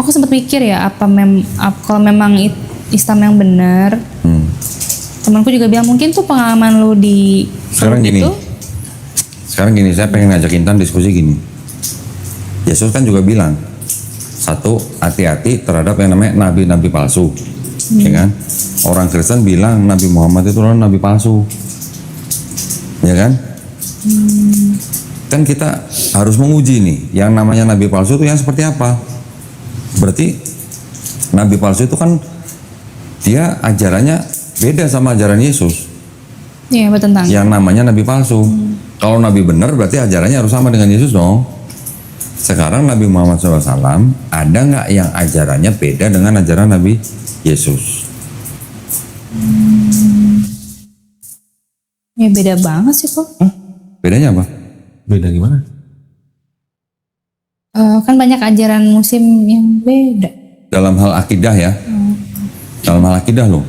aku sempat mikir ya kalau memang Islam yang benar. Temanku juga bilang mungkin tuh pengalaman lu di sekarang gini. Sekarang gini, saya pengen ngajak Intan diskusi gini. Yesus kan juga bilang, satu, hati-hati terhadap yang namanya nabi-nabi palsu, ya kan? Orang Kristen bilang Nabi Muhammad itu adalah nabi palsu, ya kan? Kan kita harus menguji nih, yang namanya nabi palsu itu yang seperti apa? Berarti nabi palsu itu kan dia ajarannya beda sama ajaran Yesus. Iya, bertentangan. Yang namanya nabi palsu. Kalau nabi benar berarti ajarannya harus sama dengan Yesus dong. Sekarang Nabi Muhammad SAW ada nggak yang ajarannya beda dengan ajaran Nabi Yesus? Ya beda banget sih kok. Bedanya apa? Beda gimana? Kan banyak ajaran muslim yang beda. Dalam hal akidah ya. Dalam hal akidah loh.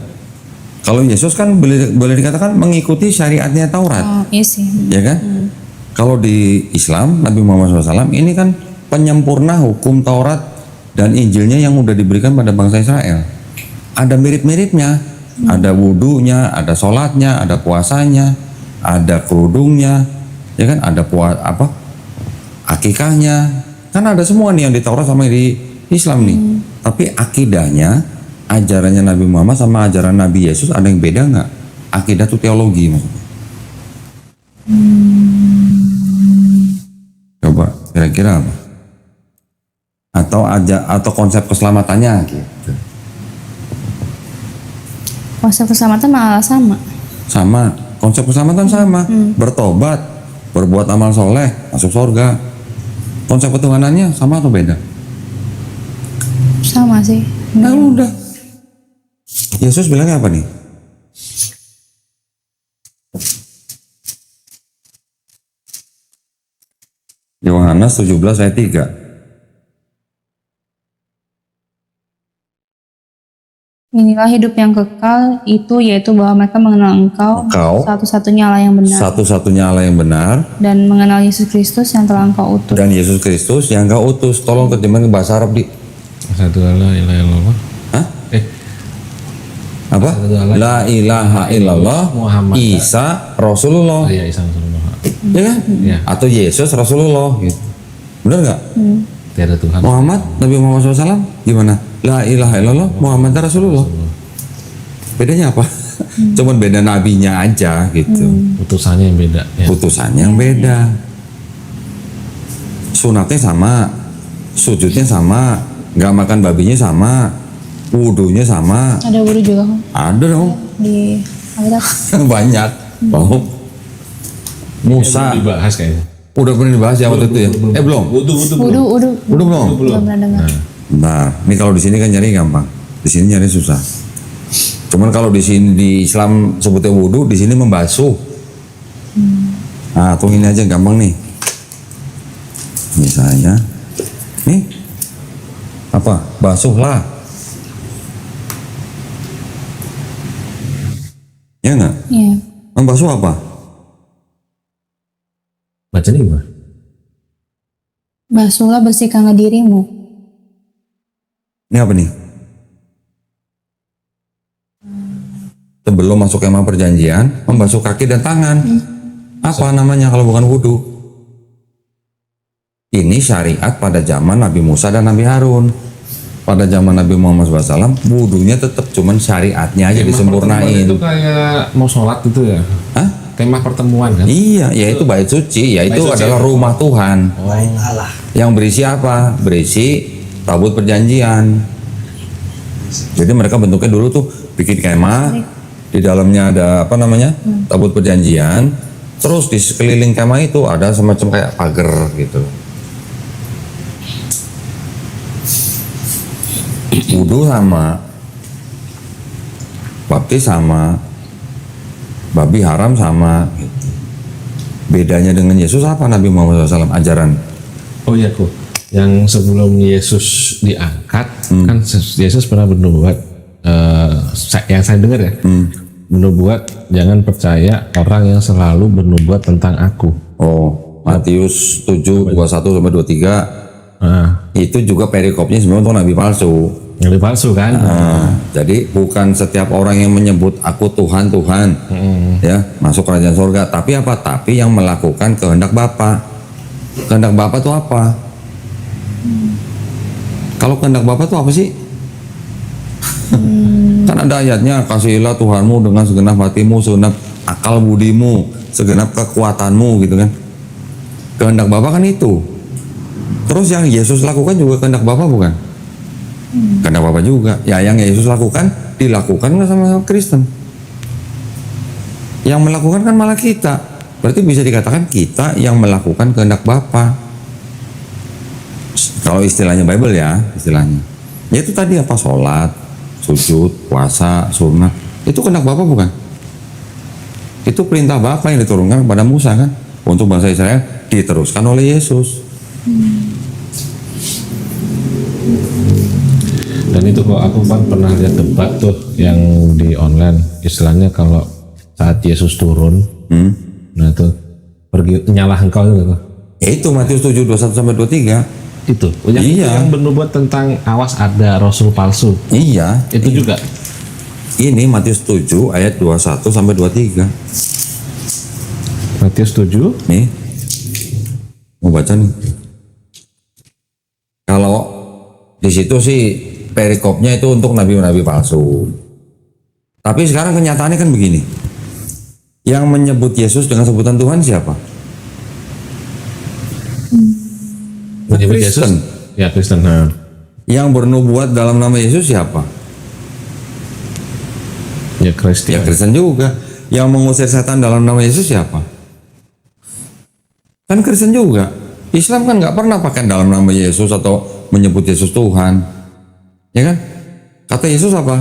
Kalau Yesus kan boleh dikatakan mengikuti syariatnya Taurat. Oh iya sih. Ya kan? Kalau di Islam, Nabi Muhammad SAW ini kan penyempurna hukum Taurat dan Injilnya yang udah diberikan pada bangsa Israel. Ada mirip-miripnya, ada wudhunya, ada sholatnya, ada puasanya, ada kerudungnya, ya kan? Ada akikahnya, kan ada semua nih yang di Taurat sama di Islam nih. Tapi akidahnya, ajarannya Nabi Muhammad sama ajaran Nabi Yesus ada yang beda nggak? Akidah itu teologi maksudnya. Coba kira-kira apa? Atau konsep keselamatannya gitu. Konsep keselamatan malah sama. Sama, konsep keselamatan sama. Bertobat, berbuat amal soleh, masuk surga. Konsep ketuhanannya sama atau beda? Sama sih. Nah udah. Yesus bilangnya apa nih? Yohanes 17 ayat 3. Inilah hidup yang kekal itu, yaitu bahwa mereka mengenal Engkau satu-satunya Allah yang benar. Satu-satunya Allah yang benar. Dan mengenal Yesus Kristus yang telah Engkau utus. Dan Yesus Kristus yang Engkau utus. Tolong terjemahin ke bahasa Arab di. Satu Allah ilaha illallah. Hah? Apa? La ilaha illallah Muhammad Isa Rasulullah. Iya, Isa Rasulullah. Ya kan? Ya. Atau Yesus Rasulullah gitu. Benar nggak? Tiada Tuhan. Muhammad, Nabi Muhammad SAW gimana? La ilaha illallah Muhammad Rasulullah. Bedanya apa? Cuman beda nabinya aja gitu. Putusannya yang beda. Ya. Putusannya yang beda. Sunatnya sama, sujudnya sama, nggak makan babinya sama, wudhunya sama. Ada wudhu juga kok. Ada dong. Di Alkitab. Banyak. Oh. Musa. Dibahas kayaknya. Udah pernah dibahas ya waktu itu ya? Belum. Wudhu. Udah belum? Belum pernah dengar. Nah, ini kalau di sini kan nyari gampang, di sini nyari susah. Cuman kalau di sini di Islam sebutnya wudhu, di sini membasuh. Nah, tuh ini aja gampang nih. Misalnya, nih apa? Basuhlah. Ya nggak? Iya. Membasuh apa? Bacanya gimana? Basuhlah, bersihkanlah dirimu. Ini apa nih? Sebelum masuk kemah perjanjian, membasuh kaki dan tangan. Apa namanya kalau bukan wudhu? Ini syariat pada zaman Nabi Musa dan Nabi Harun. Pada zaman Nabi Muhammad SAW, wudhunya tetap cuman syariatnya aja disempurnain. Itu kayak mau sholat gitu ya? Hah? Kemah pertemuan kan? Iya, yaitu bait suci, yaitu Bait suci. adalah rumah Tuhan. Bait Allah. Yang berisi apa? Berisi tabut perjanjian. Jadi mereka bentuknya dulu tuh bikin kemah, di dalamnya ada apa namanya? Tabut perjanjian. Terus di sekeliling kemah itu ada semacam kayak pagar gitu. Wudhu sama, baptis sama, babi haram sama. Gitu. Bedanya dengan Yesus apa Nabi Muhammad SAW ajaran? Oh iya kok. Yang sebelum Yesus diangkat kan Yesus pernah bernubuat. Yang saya dengar ya, bernubuat jangan percaya orang yang selalu bernubuat tentang aku. Oh, Matius 7 21 sampai 23. Itu juga perikopnya sebenarnya untuk nabi palsu. Nabi palsu kan. Jadi bukan setiap orang yang menyebut aku Tuhan ya masuk kerajaan surga. Tapi apa? Tapi yang melakukan kehendak Bapa. Kehendak Bapa itu apa? Kalau kehendak Bapa itu apa sih? Kan ada ayatnya, kasihilah Tuhanmu dengan segenap hatimu, segenap akal budimu, segenap kekuatanmu gitu kan. Kehendak Bapa kan itu. Terus yang Yesus lakukan juga kehendak Bapa bukan? Kehendak Bapa juga. Ya yang Yesus lakukan dilakukan nggak sama Kristen? Yang melakukan kan malah kita. Berarti bisa dikatakan kita yang melakukan kehendak Bapa. Kalau istilahnya Bible ya, istilahnya. Ya itu tadi apa? Sholat, sujud, puasa, sunat. Itu kehendak Bapa bukan? Itu perintah Bapa yang diturunkan kepada Musa kan? Untuk bangsa Israel diteruskan oleh Yesus. Dan itu kok aku kan pernah lihat debat tuh yang di online, istilahnya kalau saat Yesus turun, nah tuh pergi nyalah engkau itu. Itu Matius 7 21 sampai 23. Itu yang bernubuat tentang awas ada rasul palsu. Iya, Itu juga. ini Matius 7 ayat 21 sampai 23. Matius 7. Nih, mau baca nih. Kalau di situ sih perikopnya itu untuk nabi-nabi palsu. Tapi sekarang kenyataannya kan begini. Yang menyebut Yesus dengan sebutan Tuhan siapa? Menyebut Kristen. Yesus. Ya Kristen. Nah. Yang bernubuat dalam nama Yesus siapa? Ya Kristen. Ya Kristen juga. Yang mengusir setan dalam nama Yesus siapa? Kan Kristen juga. Islam kan nggak pernah pakai dalam nama Yesus atau menyebut Yesus Tuhan. Ya kan? Kata Yesus apa?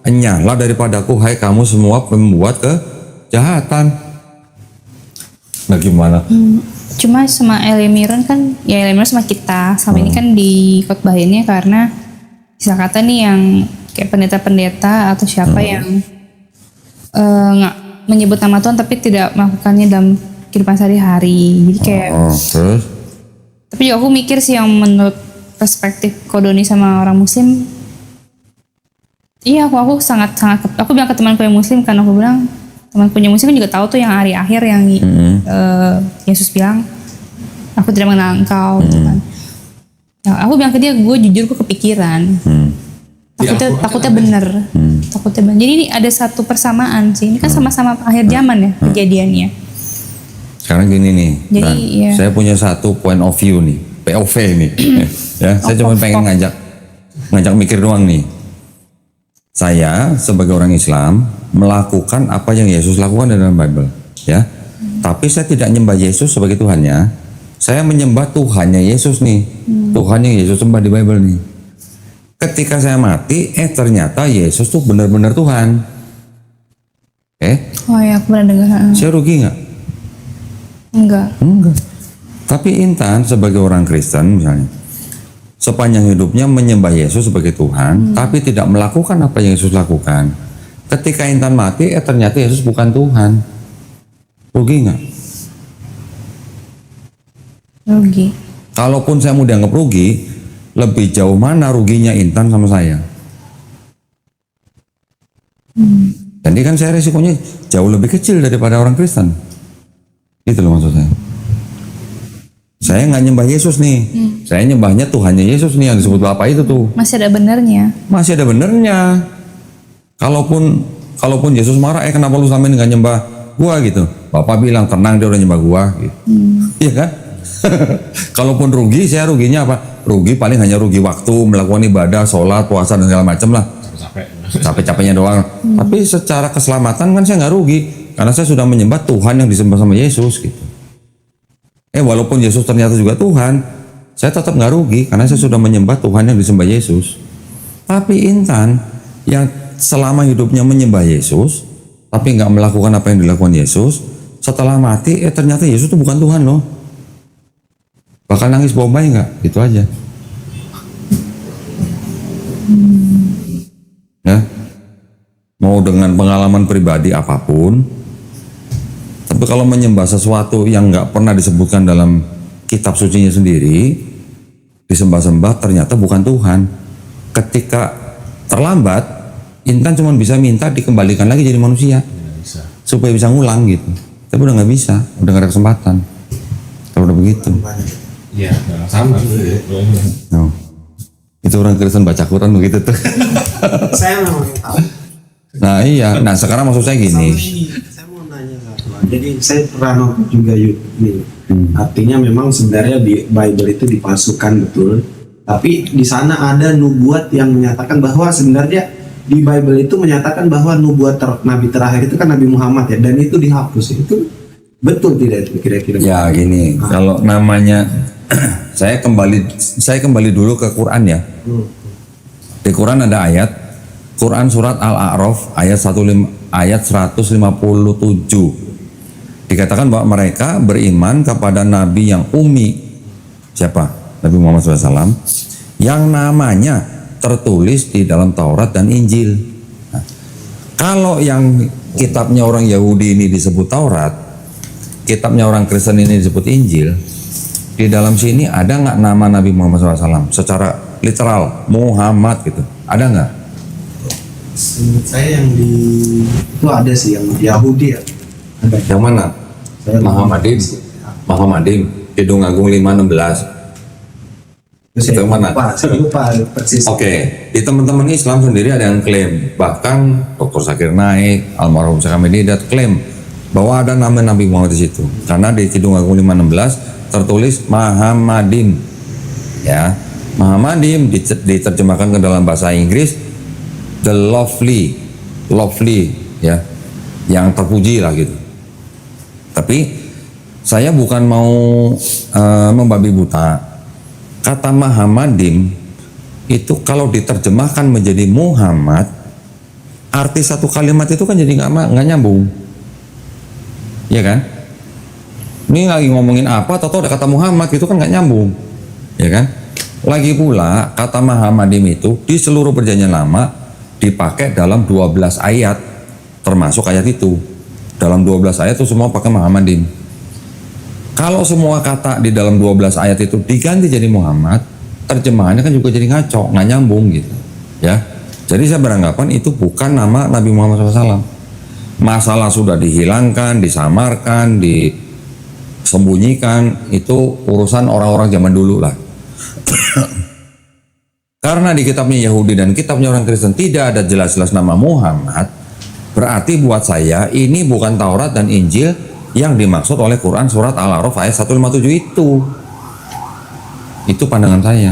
Enyahlah daripadaku hai kamu semua pembuat kejahatan. Nah gimana? Cuma sama Elimiron kan, ya Elimiron sama kita sama ini kan dikotbahinnya karena bisa kata nih yang kayak pendeta-pendeta atau siapa yang nggak menyebut nama Tuhan tapi tidak melakukannya dalam kehidupan sehari-hari. Jadi kayak Terus? tapi juga aku mikir sih yang menurut perspektif Kodoni sama orang Muslim, iya aku sangat aku bilang ke temanku yang Muslim kan, aku bilang temanku yang Muslim juga tahu tuh yang hari akhir yang Yesus bilang aku tidak mengenal engkau gitu kan. Ya, aku bilang ke dia, gue jujur gue kepikiran takutnya bener. Jadi ini ada satu persamaan sih, ini kan sama-sama akhir zaman ya kejadiannya. Sekarang gini nih, Jadi, ya. saya punya satu point of view nih, POV nih, ya. Saya cuma pengen ngajak mikir doang nih. Saya sebagai orang Islam melakukan apa yang Yesus lakukan dalam Bible, ya. Tapi saya tidak menyembah Yesus sebagai Tuhannya. Saya menyembah Tuhannya Yesus nih, Tuhan yang Yesus sembah di Bible nih. Ketika saya mati, ternyata Yesus tuh benar-benar Tuhan. Oh ya, aku pernah dengar. Saya rugi nggak? Enggak. Tapi Intan sebagai orang Kristen misalnya, sepanjang hidupnya menyembah Yesus sebagai Tuhan, tapi tidak melakukan apa yang Yesus lakukan. Ketika Intan mati, ternyata Yesus bukan Tuhan. Rugi nggak? Rugi. Kalaupun saya mau dianggap rugi, lebih jauh mana ruginya Intan sama saya? Jadi kan saya resikonya jauh lebih kecil daripada orang Kristen. Gitu loh maksud saya. Saya nggak nyembah Yesus nih, saya nyembahnya Tuhannya Yesus nih yang disebut Bapa itu tuh. Masih ada benernya. Masih ada benernya. Kalaupun Yesus marah, kenapa lu selama ini nggak nyembah gua gitu? Bapak bilang tenang, dia udah nyembah gua. Gitu. Iya kan? Kalaupun rugi, saya ruginya apa? Rugi paling hanya rugi waktu melakukan ibadah, sholat, puasa dan segala macam lah. Capek-capeknya doang. Tapi secara keselamatan kan saya nggak rugi. Karena saya sudah menyembah Tuhan yang disembah sama Yesus gitu. Walaupun Yesus ternyata juga Tuhan, saya tetap nggak rugi karena saya sudah menyembah Tuhan yang disembah Yesus. Tapi Intan yang selama hidupnya menyembah Yesus, tapi nggak melakukan apa yang dilakukan Yesus, setelah mati ternyata Yesus itu bukan Tuhan loh. Bakal nangis bombay nggak? Gitu aja. Ya, mau dengan pengalaman pribadi apapun. Tapi kalau menyembah sesuatu yang nggak pernah disebutkan dalam kitab sucinya sendiri, disembah-sembah ternyata bukan Tuhan. Ketika terlambat, Intan cuma bisa minta dikembalikan lagi jadi manusia supaya bisa ngulang gitu. Tapi udah nggak bisa, udah nggak ada kesempatan. Kalau udah begitu. Iya, sama. No. Itu orang Kristen baca Quran begitu tuh. Saya memang tahu. Nah iya, nah sekarang maksud saya gini. Saya mau nanya satu. Jadi saya pernah nonton juga YouTube nih. Artinya memang sebenarnya di Bible itu dipalsukan betul. Tapi di sana ada nubuat yang menyatakan bahwa sebenarnya di Bible itu menyatakan bahwa nubuat nabi terakhir itu kan Nabi Muhammad ya, dan itu dihapus. Itu betul tidak itu kira-kira? Ya gini, kalau namanya saya kembali dulu ke Quran ya. Di Quran ada ayat, Quran surat Al-A'raf ayat 157. Dikatakan bahwa mereka beriman kepada nabi yang ummi. Siapa? Nabi Muhammad SAW yang namanya tertulis di dalam Taurat dan Injil. Nah, kalau yang kitabnya orang Yahudi ini disebut Taurat, kitabnya orang Kristen ini disebut Injil, di dalam sini ada nggak nama Nabi Muhammad SAW secara literal Muhammad gitu? Ada nggak? Menurut saya yang di itu ada sih yang Yahudi ya. Ada. Yang mana? Muhammadim. Muhammadim. Kidung Agung 516. Itu yang mana? Saya lupa persis. Oke, di teman-teman Islam sendiri ada yang klaim, bahkan Dr. Zakir Naik, almarhum Syekh Hamid Hidayat klaim bahwa ada nama Nabi Muhammad di situ. Karena di Kidung Agung 516 tertulis Muhammadim. Ya, Muhammadim diterjemahkan ke dalam bahasa Inggris the lovely ya, yang terpuji lah gitu. Tapi saya bukan mau membabi buta. Kata Muhammadim itu kalau diterjemahkan menjadi Muhammad, arti satu kalimat itu kan jadi nggak nyambung, ya kan? Ini lagi ngomongin apa, atau ada kata Muhammad itu kan nggak nyambung, ya kan? Lagi pula kata Muhammadim itu di seluruh perjanjian lama dipakai dalam 12 ayat, termasuk ayat itu. Dalam 12 ayat itu semua pakai Muhammadim. Kalau semua kata di dalam 12 ayat itu diganti jadi Muhammad, terjemahannya kan juga jadi ngaco, nggak nyambung gitu, ya. Jadi saya beranggapan itu bukan nama Nabi Muhammad SAW. Masalah sudah dihilangkan, disamarkan, disembunyikan, itu urusan orang-orang zaman dulu lah. Karena di kitabnya Yahudi dan kitabnya orang Kristen tidak ada jelas-jelas nama Muhammad, berarti buat saya ini bukan Taurat dan Injil yang dimaksud oleh Quran surat Al-A'raf ayat 157 itu. Itu pandangan saya.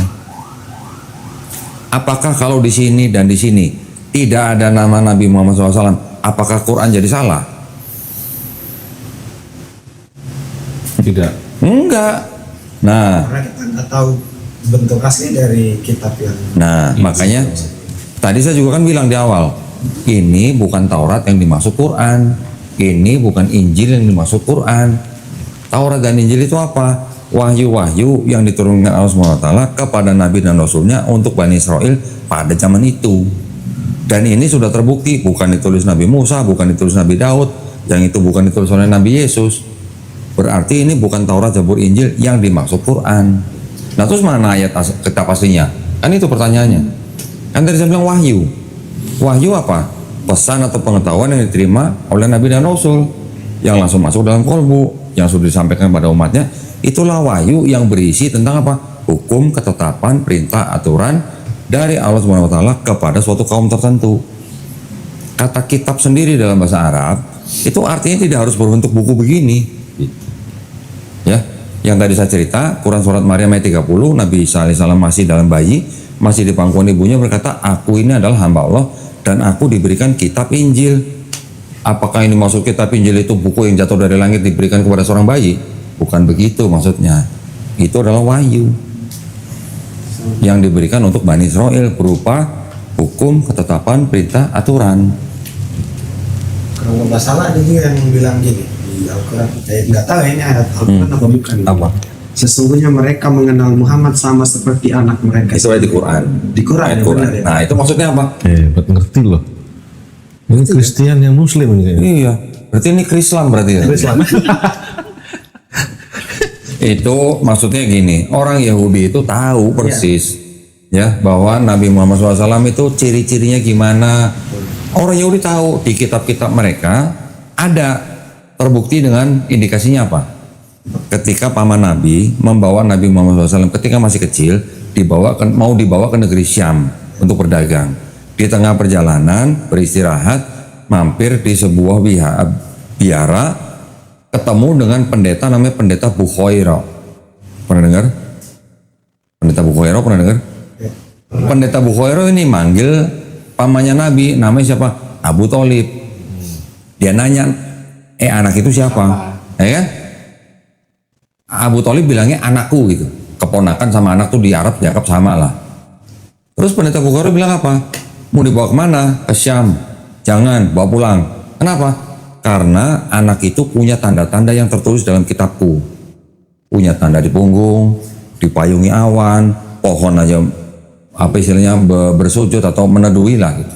Apakah kalau di sini dan di sini tidak ada nama Nabi Muhammad SAW, apakah Quran jadi salah? Tidak. Enggak. Nah, Karena kita nggak tahu bentuk asli dari kitab yang. nah makanya tadi saya juga kan bilang di awal, ini bukan Taurat yang dimaksud Quran. Ini bukan Injil yang dimaksud Quran. Taurat dan Injil itu apa? Wahyu-wahyu yang diturunkan Allah SWT kepada Nabi dan Rasulnya untuk Bani Israel pada zaman itu. Dan ini sudah terbukti, bukan ditulis Nabi Musa, bukan ditulis Nabi Daud, yang itu bukan ditulis oleh Nabi Yesus. Berarti ini bukan Taurat, Zabur, Injil yang dimaksud Quran. Nah terus mana ayat kitab aslinya? Kan itu pertanyaannya. Kan tadi saya bilang wahyu. Wahyu apa? Pesan atau pengetahuan yang diterima oleh Nabi dan Rasul yang langsung masuk dalam kolbu, yang sudah disampaikan pada umatnya. Itulah wahyu yang berisi tentang apa? Hukum, ketetapan, perintah, aturan dari Allah SWT kepada suatu kaum tertentu. Kata kitab sendiri dalam bahasa Arab itu artinya tidak harus berbentuk buku begini, ya. Yang tadi saya cerita, Quran surat Maryam ayat 30, Nabi Isa alaihissalam masih dalam bayi, masih di pangkuan ibunya berkata, aku ini adalah hamba Allah dan aku diberikan kitab Injil. Apakah ini maksud kitab Injil itu buku yang jatuh dari langit diberikan kepada seorang bayi? Bukan begitu maksudnya. Itu adalah wahyu yang diberikan untuk Bani Israel berupa hukum, ketetapan, perintah, aturan. Kalau nggak salah ada juga yang bilang gini di Al-Quran. Nggak tahu ini ayat Al-Quran apa bukan. Apa? Sesungguhnya mereka mengenal Muhammad sama seperti anak mereka. Itu ayat di Quran. Di Quran, Ayat ya, Quran. benar ya? Nah itu maksudnya apa? Hebat, ngerti loh. Ini Kristen yang Muslim ini kayaknya. Iya. Berarti ini Krislam berarti ya? Islam. Itu maksudnya gini, orang Yahudi itu tahu persis ya bahwa Nabi Muhammad SAW itu ciri-cirinya gimana. Orang Yahudi tahu, di kitab-kitab mereka ada terbukti dengan indikasinya apa? Ketika paman Nabi membawa Nabi Muhammad SAW ketika masih kecil mau dibawa ke negeri Syam untuk berdagang. Di tengah perjalanan beristirahat, mampir di sebuah biara, ketemu dengan pendeta namanya pendeta Bukhaira. Pernah dengar? Pendeta Bukhaira pernah dengar? Pendeta Bukhaira ini manggil pamannya Nabi, namanya siapa? Abu Thalib. Dia nanya, anak itu siapa? Ya kan? Abu Thalib bilangnya anakku gitu. Keponakan sama anak tuh di Arab dianggap sama lah. Terus pendeta Bukhaira bilang apa? Mau dibawa kemana? Ke Syam. Jangan, bawa pulang. Kenapa? Karena anak itu punya tanda-tanda yang tertulis dalam kitabku. Punya tanda di punggung, dipayungi awan, pohon aja apa istilahnya bersujud atau meneduhi lah gitu.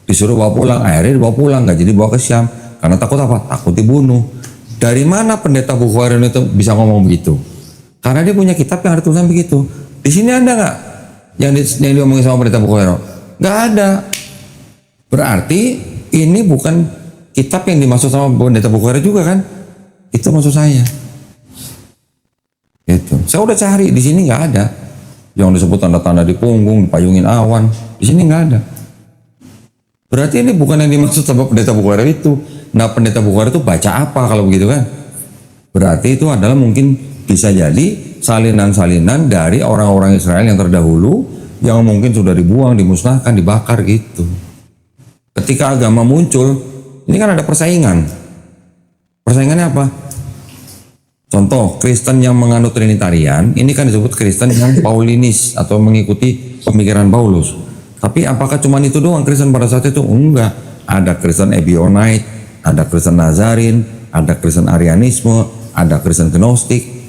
Disuruh bawa pulang, akhirnya dibawa pulang, nggak jadi bawa ke Syam. Karena takut apa? Takut dibunuh. Dari mana pendeta Bukhaira itu bisa ngomong begitu? Karena dia punya kitab yang ada tulisan begitu. Di sini ada nggak yang diomongin sama pendeta Bukhaira? Nggak ada. Berarti ini bukan kitab yang dimaksud sama pendeta Bukhaira juga kan? Itu maksud saya. Gitu. Saya udah cari, di sini nggak ada. Yang disebut tanda-tanda di punggung, payungin awan, di sini nggak ada. Berarti ini bukan yang dimaksud sama pendeta Bukhaira itu. Nah, pendeta Bukhaira itu baca apa kalau begitu kan? Berarti itu adalah mungkin bisa jadi salinan-salinan dari orang-orang Israel yang terdahulu yang mungkin sudah dibuang, dimusnahkan, dibakar gitu. Ketika agama muncul, ini kan ada persaingan. Persaingannya apa? Contoh, Kristen yang menganut Trinitarian, ini kan disebut Kristen yang Paulinis atau mengikuti pemikiran Paulus. Tapi apakah cuma itu doang Kristen pada saat itu? Enggak. Ada Kristen Ebionite, ada Kristen Nazarin, ada Kristen Arianisme, ada Kristen Gnostik.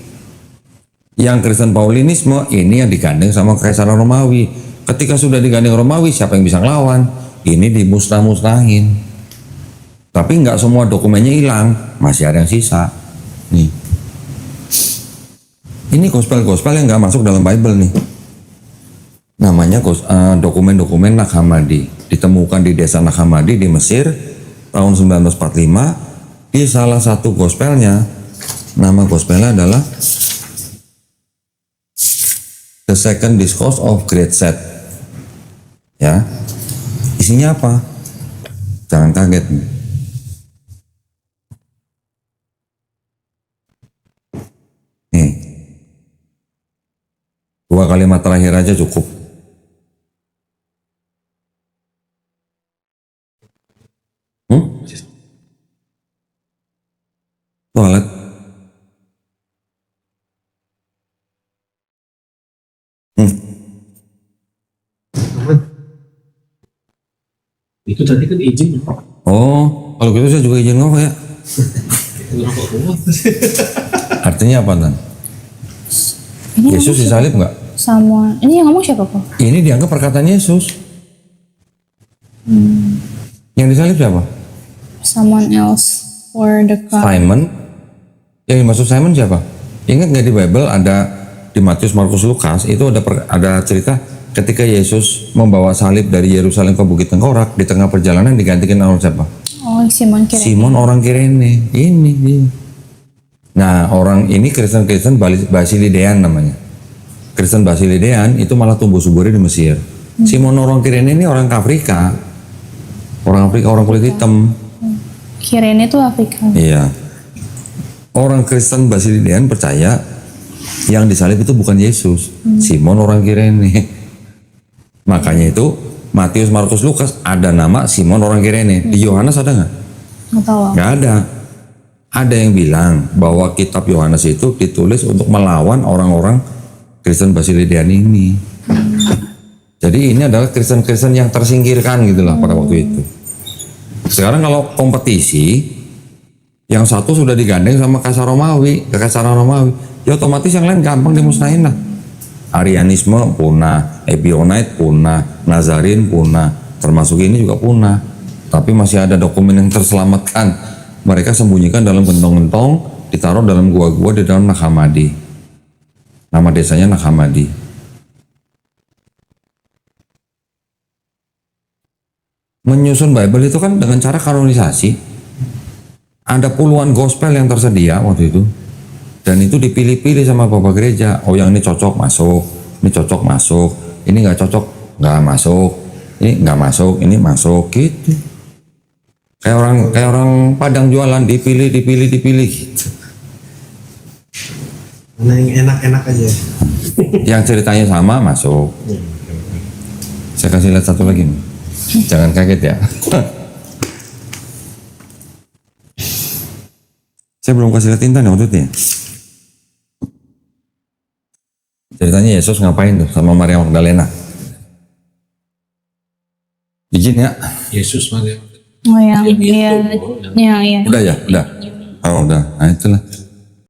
Yang Kristen Paulinisme ini yang digandeng sama Kekaisaran Romawi. Ketika sudah digandeng Romawi, siapa yang bisa ngelawan? Ini dimusnah-musnahin. Tapi nggak semua dokumennya hilang, masih ada yang sisa. Nih. Ini gospel-gospel yang nggak masuk dalam Bible nih. Namanya dokumen-dokumen Nag Hammadi. Ditemukan di desa Nag Hammadi di Mesir tahun 1945. Di salah satu gospelnya, nama gospelnya adalah The Second Discourse of Great Set. Ya, isinya apa? Jangan kaget. Nih, 2 kalimat terakhir aja cukup. Toilet. Itu tadi kan izin. Oh, kalau gitu saya juga izin ngomong ya. Artinya apa Tan? Ini Yesus disalib nggak? sama ini yang ngomong siapa kok? Ini dianggap perkataan Yesus. Yang disalib siapa? Someone else for the cross. Simon. Yang dimaksud Simon siapa? Ingat nggak di Bible ada di Matius, Markus, Lukas itu ada cerita ketika Yesus membawa salib dari Yerusalem ke Bukit Tengkorak, di tengah perjalanan digantikan oleh siapa? Oh, Simon Kirene. Simon orang Kirene. Ini dia. Nah, orang ini Kristen Basilidean namanya. Kristen Basilidean itu malah tumbuh suburnya di Mesir. Simon orang Kirene ini orang Afrika. Orang Afrika, orang kulit hitam. Kirene itu Afrika. Iya. Orang Kristen Basilidean percaya yang disalib itu bukan Yesus, Simon orang Kirene. Makanya itu Matius, Markus, Lukas ada nama Simon orang Kirene. Di Yohanes ada nggak? Nggak tahu. Nggak ada. Ada yang bilang bahwa kitab Yohanes itu ditulis untuk melawan orang-orang Kristen Basilidean ini. Jadi ini adalah Kristen-Kristen yang tersingkirkan gitulah pada waktu itu. Sekarang kalau kompetisi, yang satu sudah digandeng sama Kekaisaran Romawi, ya otomatis yang lain gampang dimusnahin lah. Arianisme punah, Ebionite punah, Nazarin punah, termasuk ini juga punah. Tapi masih ada dokumen yang terselamatkan. Mereka sembunyikan dalam gentong-gentong, ditaruh dalam gua-gua di dalam Nag Hammadi. Nama desanya Nakhamadi. Menyusun Bible itu kan dengan cara kanonisasi. Ada puluhan gospel yang tersedia waktu itu. Dan itu dipilih-pilih sama Bapak Gereja. Oh, yang ini cocok masuk, ini cocok masuk, ini nggak cocok nggak masuk, ini nggak masuk, ini masuk gitu. Kayak orang Padang jualan, dipilih gitu. Mana yang enak-enak aja. Yang ceritanya sama masuk. Saya kasih lihat satu lagi nih. Jangan kaget ya. Saya belum kasih lihat Intan ya waktu itu ya. Ceritanya Yesus ngapain tuh sama Maria Magdalena? Izin ya? Yesus Maria. Oh yang Yang itu, iya, yang- iya. Udah ya? Udah? Oh udah. Nah itulah.